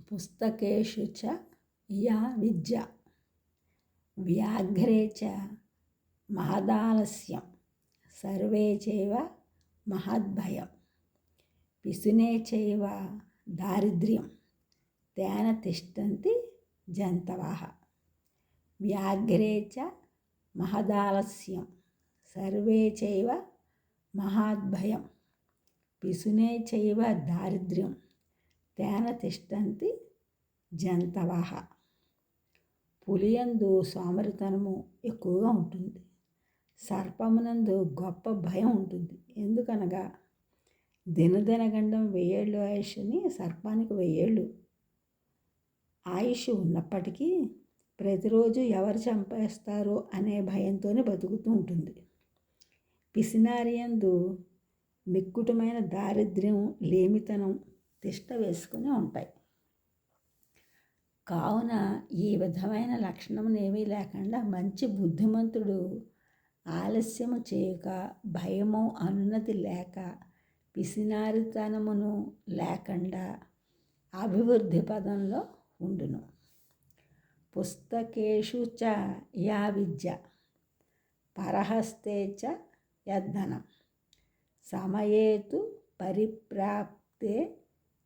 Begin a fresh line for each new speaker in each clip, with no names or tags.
పుస్తకేషు చ యా విద్య వ్యాఘ్రే చ మహదాలస్యం సర్వే చైవ మహద్భయం పిశునే చైవ దారిద్ర్యం తేన తిష్టంతి జంతవః. వ్యాఘ్రే చ మహదాలస్యం సర్వే చైవ మహద్భయం పిశునే చైవ దారిద్ర్యం తేన తిష్టంతి జంతవః. పులియందు సోమరితనము ఎక్కువగా ఉంటుంది. సర్పమునందు గొప్ప భయం ఉంటుంది. ఎందుకనగా దినదినగండం 1000 ఏళ్ళు ఆయుష్ని సర్పానికి 1000 ఏళ్ళు ఆయుష్ ఉన్నప్పటికీ ప్రతిరోజు ఎవరు చంపేస్తారో అనే భయంతోనే బతుకుతూ ఉంటుంది. పిసినారియందు మిక్కుటమైన దారిద్ర్యం, లేమితనం తిష్ట వేసుకుని ఉంటాయి. కావున ఈ విధమైన లక్షణమునేమీ లేకుండా మంచి బుద్ధిమంతుడు ఆలస్యము చేయక, భయము అనున్నది లేక, పిసినారితనమును లేకుండా అభివృద్ధి పదంలో ఉండును. పుస్తకేషు చ యా విద్య పరహస్తే చ యద్ధనం సమయేతు పరిప్రాప్తే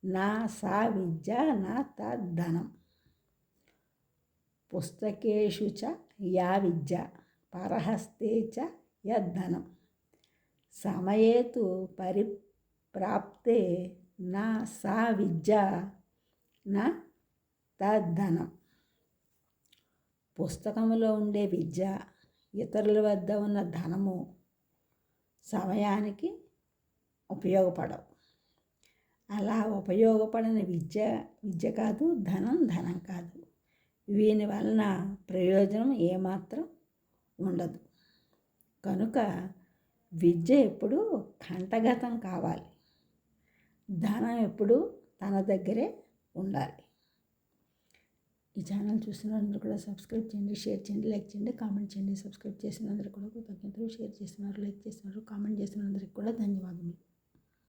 నా సా విద్య నా తద్ధనం. పుస్తకేషు చ యా విద్య పరహస్తే చ యద్ధనం సమయేతు పరిప్రాప్తే నా సా విద్య నా తద్ధనం. పుస్తకంలో ఉండే విద్య, ఇతరుల వద్ద ఉన్న ధనము సమయానికి ఉపయోగపడవు. అలా ఉపయోగపడని విద్య కాదు, ధనం కాదు. వీని వలన ప్రయోజనం ఏమాత్రం ఉండదు. కనుక విద్య ఎప్పుడూ కంఠగతం కావాలి. ధనం ఎప్పుడూ తన దగ్గరే ఉండాలి. ఈ ఛానల్ చూసిన అందరూ కూడా సబ్స్క్రైబ్ చేయండి, షేర్ చేయండి, లైక్ చేయండి, కామెంట్ చేయండి. సబ్స్క్రైబ్ చేసిన అందరూ కూడా కృతజ్ఞతలు, షేర్ చేస్తున్నారు, లైక్ చేస్తున్నారు, కామెంట్ చేసిన అందరికీ కూడా ధన్యవాదములు.